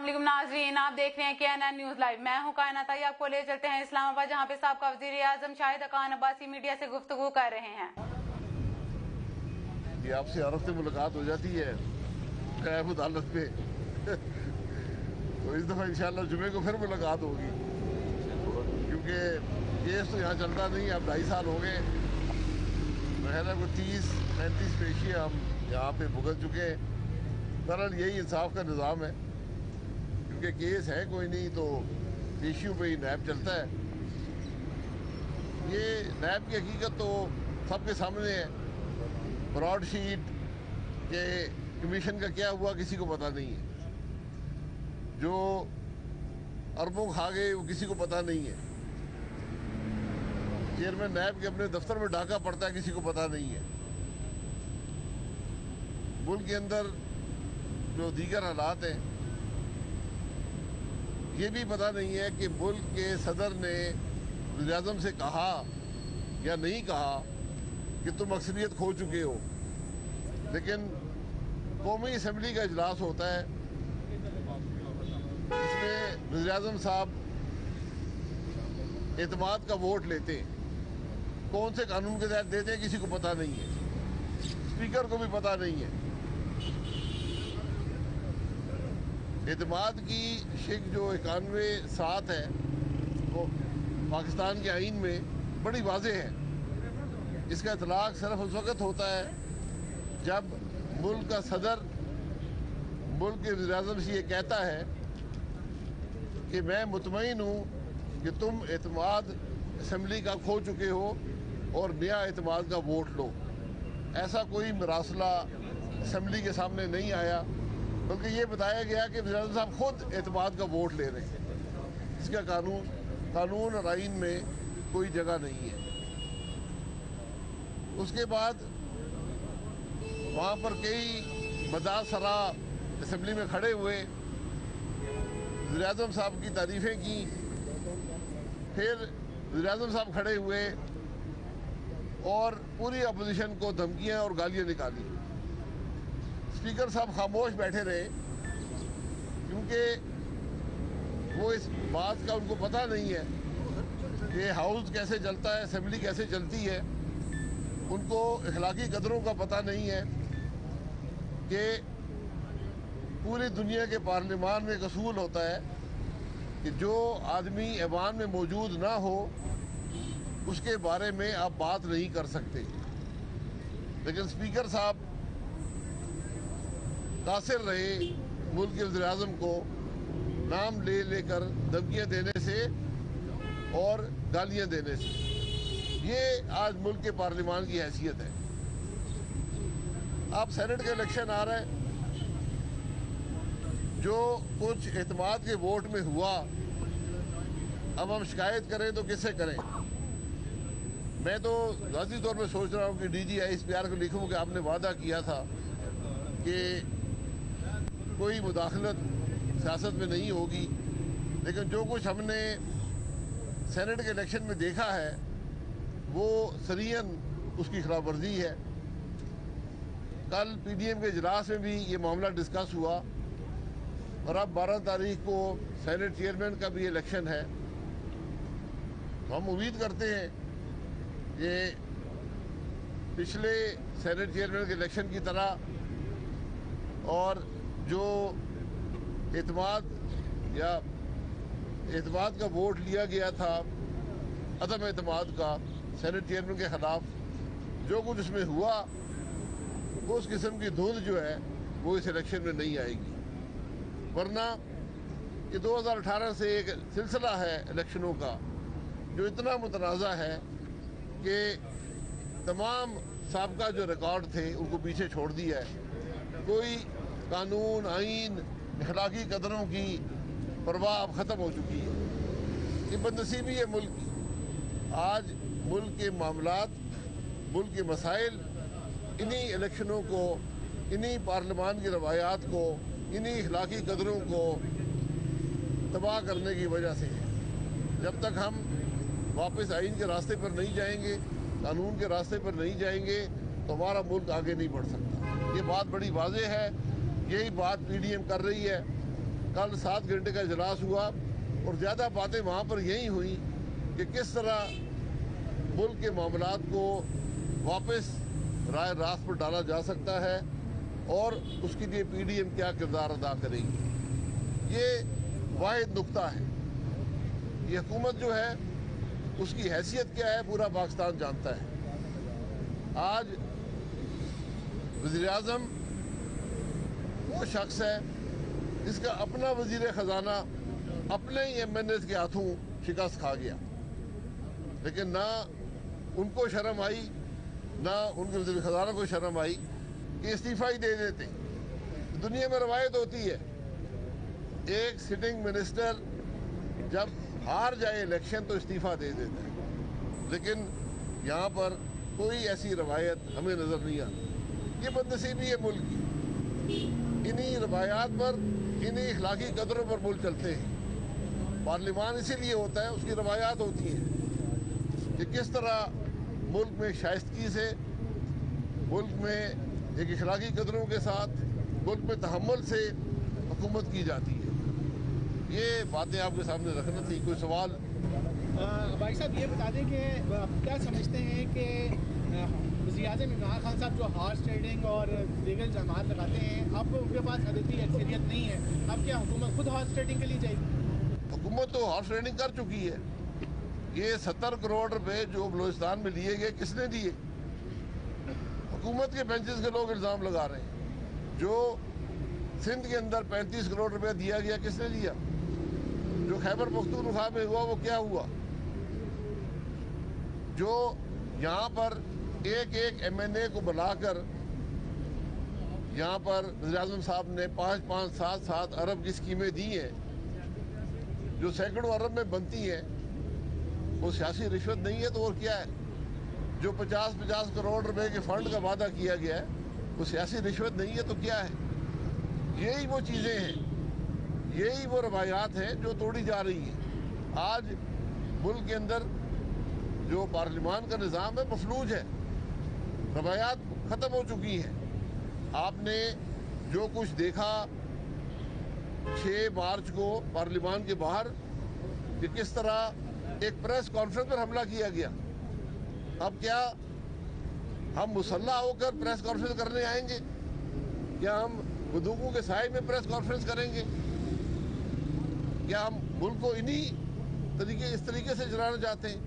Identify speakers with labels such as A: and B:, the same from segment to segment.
A: अस्सलाम नाज़रीन, आप देख रहे हैं KNN न्यूज लाइव। मैं हूं कायनात। आपको ले चलते हैं इस्लामाबाद, जहां पे साबका वज़ीर आज़म शाहिद खान अब्बासी मीडिया से गुफ्तगू कर रहे हैं।
B: ये आपसे अरब से मुलाकात हो जाती है कैफ अदालत पे तो इस दफ़ा इंशाल्लाह जुमे को फिर मुलाकात होगी, क्योंकि केस तो यहाँ चलता नहीं। अब 2.5 साल हो गए, महला को 30-35 पेशियाँ हम यहाँ पे भुगत चुके हैं। बहरहाल यही इंसाफ का निज़ाम है, क्योंकि केस है कोई नहीं तो पेशियों पे ही नैब चलता है। ये नैब की हकीकत तो सबके सामने है। ब्रॉड शीट के कमीशन का क्या हुआ किसी को पता नहीं है। जो अरबों खा गए वो किसी को पता नहीं है। चेयरमैन नैब के अपने दफ्तर में डाका पड़ता है, किसी को पता नहीं है। मुल्क के अंदर जो दीगर हालात हैं ये भी पता नहीं है कि मुल्क के सदर ने वज़ीर-ए-आज़म से कहा या नहीं कहा कि तुम अक्सरियत खो चुके हो। लेकिन कौमी असम्बली का इजलास होता है, इसमें वज़ीर-ए-आज़म साहब एतमाद का वोट लेते हैं। कौन से कानून के तहत देते हैं किसी को पता नहीं है, स्पीकर को भी पता नहीं है। एतमाद की शिक जो 91(7) है वो पाकिस्तान के आइन में बड़ी वाज़ेह है। इसका इतलाक़ सिर्फ उस वक़्त होता है जब मुल्क का सदर मुल्क के वज़ीर-ए-आज़म से ये कहता है कि मैं मुतमईन हूँ कि तुम एतमाद असम्बली का खो चुके हो और नया एतमाद का वोट लो। ऐसा कोई मरासला असम्बली के सामने नहीं आया, बल्कि ये बताया गया कि वज़ीर-ए-आज़म साहब खुद एतमाद का वोट ले रहे हैं। इसका कानून और आइन में कोई जगह नहीं है। उसके बाद वहाँ पर कई मदाद सरा असम्बली में खड़े हुए, वज़ीर-ए-आज़म साहब की तारीफ़ें की। फिर वज़ीर-ए-आज़म साहब खड़े हुए और पूरी अपोजिशन को धमकियाँ और गालियाँ निकाली। स्पीकर साहब खामोश बैठे रहे, क्योंकि वो इस बात का उनको पता नहीं है कि हाउस कैसे चलता है, असम्बली कैसे चलती है। उनको अखलाकी कदरों का पता नहीं है कि पूरी दुनिया के पार्लियामान में एक असूल होता है कि जो आदमी ऐवान में मौजूद ना हो उसके बारे में आप बात नहीं कर सकते। लेकिन स्पीकर साहब कासिर रहे मुल्क के वज़ीर-ए-आज़म को नाम ले लेकर धमकियाँ देने से और गालियाँ देने से। ये आज मुल्क के पार्लियामान की हैसियत है। अब सेनेट के इलेक्शन आ रहे हैं, जो कुछ एतमाद के वोट में हुआ, अब हम शिकायत करें तो किससे करें। मैं तो ज़ाती तौर पर सोच रहा हूँ कि DG ISPR को लिखूँ कि आपने वादा किया था कि कोई मुदाखलत सियासत में नहीं होगी, लेकिन जो कुछ हमने सेनेट के इलेक्शन में देखा है वो सरीहन उसकी खिलाफवर्जी है। कल PDM के इजलास में भी ये मामला डिस्कस हुआ और अब 12 तारीख को सेनेट चेयरमैन का भी इलेक्शन है। हम उम्मीद करते हैं कि पिछले सेनेट चेयरमैन के इलेक्शन की तरह और जो एतमाद का वोट लिया गया था अदम एतमाद का सेनेट चेयरमैन के ख़िलाफ़, जो कुछ उसमें हुआ वो उस किस्म की धुंध जो है वो इस इलेक्शन में नहीं आएगी। वरना ये 2018 से एक सिलसिला है इलेक्शनों का जो इतना मुतनाज़ा है कि तमाम साबका जो रिकॉर्ड थे उनको पीछे छोड़ दिया है। कोई कानून, आइन, अखलाकी कदरों की परवाह अब ख़त्म हो चुकी है। ये बदनसीबी है मुल्क की। आज मुल्क के मामलात, मुल्क के मसाइल इन्हीं इलेक्शनों को, इन्हीं पार्लियामान की रवायात को, इन्हीं अखलाकी कदरों को तबाह करने की वजह से है। जब तक हम वापस आइन के रास्ते पर नहीं जाएंगे, कानून के रास्ते पर नहीं जाएंगे, तो हमारा मुल्क आगे नहीं बढ़ सकता। ये बात बड़ी वाज़ेह है। यही बात PDM कर रही है। कल 7 घंटे का इजलास हुआ और ज़्यादा बातें वहाँ पर यही हुई कि किस तरह मुल्क के मामलात को वापस राय रास्त पर डाला जा सकता है और उसके लिए PDM क्या किरदार अदा करेगी। ये वाहिद नुक्ता है। ये हुकूमत जो है उसकी हैसियत क्या है पूरा पाकिस्तान जानता है। आज वज़ीर-ए-आज़म वो शख्स है जिसका अपना वज़ीर ख़जाना अपने ही MNAs के हाथों शिकस्त खा गया, लेकिन ना उनको शर्म आई ना उनके वज़ीर ख़जाना को शर्म आई कि इस्तीफ़ा ही दे देते। दुनिया में रवायत होती है एक सिटिंग मिनिस्टर जब हार जाए इलेक्शन तो इस्तीफ़ा दे देता है, लेकिन यहाँ पर कोई ऐसी रवायत हमें नज़र नहीं आती। ये बदनसीबी है मुल्क की। इन्हीं रवायात पर, इन्हीं इखलाकी कदरों पर मुल्क चलते हैं। पार्लियामान इसीलिए होता है, उसकी रवायात होती हैं कि किस तरह मुल्क में शाइस्तगी से, मुल्क में एक इखलाकी कदरों के साथ, मुल्क में तहम्मुल से हुकूमत की जाती है। ये बातें आपके सामने रखना थी। कोई सवाल?
C: भाई साहब ये बता दें कि आप क्या समझते हैं कि वज़ीर-ए-आज़म इमरान खान साहब जो हॉर्स ट्रेडिंग और दीगर इल्ज़ामात लगाते हैं, अब उनके पास अददी अक्सरियत नहीं है, अब क्या हुकूमत खुद हॉर्स ट्रेडिंग के लिए जाएगी?
B: हुकूमत तो हॉर्स ट्रेडिंग कर चुकी है। ये 70 करोड़ रुपए जो बलूचिस्तान में लिए गए किसने दिए? हुकूमत के बेंचेस के लोग इल्ज़ाम लगा रहे हैं। जो सिंध के अंदर 35 करोड़ रुपया दिया गया किसने दिया? जो खैबर पख्तूनख्वा में हुआ वो क्या हुआ? जो यहाँ पर एक एक MNA को बुलाकर यहाँ पर वज़ीर-ए-आज़म साहब ने 5-5, 7-7 अरब की स्कीमें दी हैं जो सैकड़ों अरब में बनती हैं, वो सियासी रिश्वत नहीं है तो और क्या है? जो 50-50 करोड़ रुपए के फंड का वादा किया गया है वो सियासी रिश्वत नहीं है तो क्या है? यही वो चीज़ें हैं, यही वो रवायात हैं जो तोड़ी जा रही हैं। आज मुल्क के अंदर जो पार्लियामान का निज़ाम है मफलूज है, रवायात ख़त्म हो चुकी हैं। आपने जो कुछ देखा 6 मार्च को पार्लियामान के बाहर कि किस तरह एक प्रेस कॉन्फ्रेंस पर हमला किया गया। अब क्या हम मुसल्ला होकर प्रेस कॉन्फ्रेंस करने आएंगे? क्या हम बंदूकों के साए में प्रेस कॉन्फ्रेंस करेंगे? क्या हम मुल्क को इस तरीके से चलाना चाहते हैं,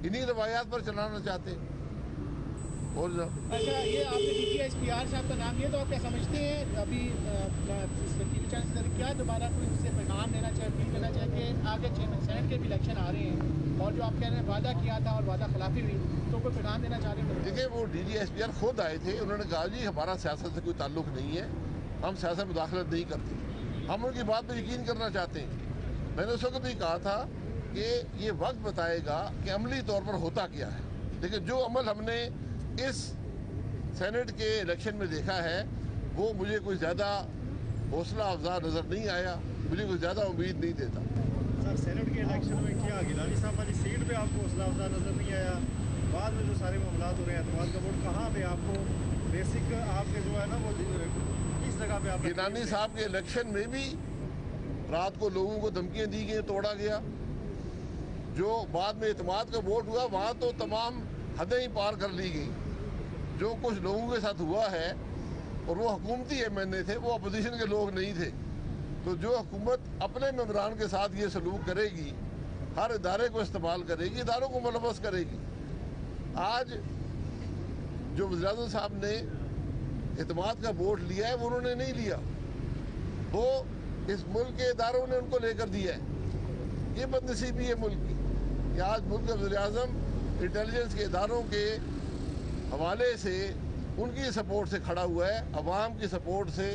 B: इन्हीं रवायात पर चलाना चाहते हैं? और
C: अच्छा, ये आपने DGSPR साहब का नाम लिया, तो आप क्या समझते हैं अभी क्या दोबारा कोई उससे पैगाम देना चाहिए, अपील करना चाहिए कि आगे सेनेट के भी इलेक्शन आ रहे हैं और जो आप कह रहे हैं वादा किया था और वादा खिलाफी हुई, तो कोई पैगाम देना चाह रहे हैं?
B: देखिए, वो DGSPR खुद आए थे, उन्होंने कहा जी हमारा सियासत से कोई ताल्लुक नहीं है, हम सियासत में मुदाखलत नहीं करते, हम उनकी बात पर यकीन करना चाहते हैं। मैंने उस वक्त भी कहा था कि ये वक्त बताएगा कि अमली तौर पर होता क्या है, लेकिन जो अमल हमने इस सेनेट के इलेक्शन में देखा है वो मुझे कोई ज़्यादा हौसला अफजा नज़र नहीं आया, मुझे कोई ज़्यादा उम्मीद नहीं देता।
D: सर, सेनेट के इलेक्शन में क्या गिलानी साहब वाली सीट पे आपको हौसला अफजा नज़र नहीं आया? बाद में जो सारे मामला हो रहे हैं, एतमाद का वोट कहाँ पे आपको बेसिक आपके जो है ना वो किस जगह पे आप?
B: गिलानी साहब के इलेक्शन में भी रात को लोगों को धमकियाँ दी गई, तोड़ा गया। जो बाद में एतमाद का वोट हुआ वहाँ तो तमाम हदें ही पार कर ली गई। जो कुछ लोगों के साथ हुआ है, और वो हुकूमती MNA थे, वो अपोजिशन के लोग नहीं थे, तो जो हुकूमत अपने मेंबरान के साथ ये सलूक करेगी, हर इदारे को इस्तेमाल करेगी, इदारों को मुलव्वस करेगी। आज जो वज़ीर-ए-आज़म साहब ने एतमाद का वोट लिया है वो उन्होंने नहीं लिया, वो इस मुल्क के इदारों ने उनको लेकर दिया है। ये बदनसीबी है मुल्क की कि आज मुल्क का वज़ीर-ए-आज़म इंटेलिजेंस के इदारों के हवाले से उनकी सपोर्ट से खड़ा हुआ है, अवाम की सपोर्ट से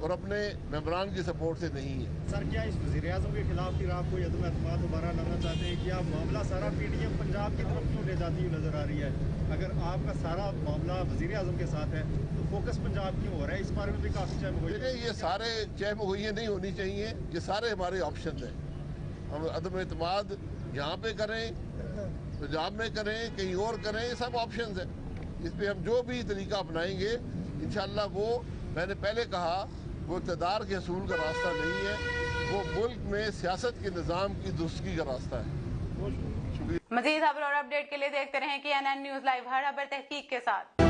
B: और अपने मेंबरान की सपोर्ट से नहीं है।
D: सर, क्या इस वज़ीर-ए-आज़म के खिलाफ फिर आप कोई अदम एतमाद दोबारा लाना चाहते हैं? क्या मामला सारा PDM पंजाब की तरफ क्यों ले जाती हुई नज़र आ रही है? अगर आपका सारा मामला वज़ीर-ए-आज़म के साथ है तो फोकस पंजाब क्यों हो रहा है? इस बारे में भी काफ़ी चहमगोई।
B: देखिए, ये सारे चहमगोइयाँ नहीं होनी चाहिए, ये सारे हमारे ऑप्शन हैं। हम अदम एतमाद यहाँ पे करें, पंजाब में करें, कहीं और करें, ये सब ऑप्शन हैं। इस पर हम जो भी तरीका अपनाएंगे इंशाअल्लाह वो, मैंने पहले कहा वो इक़्तिदार के असूल का रास्ता नहीं है, वो मुल्क में सियासत के निज़ाम की दुरुस्ती का रास्ता है।
A: मजीद खबर और अपडेट के लिए देखते रहें CNN न्यूज़ लाइव, हर खबर तहकीक के साथ।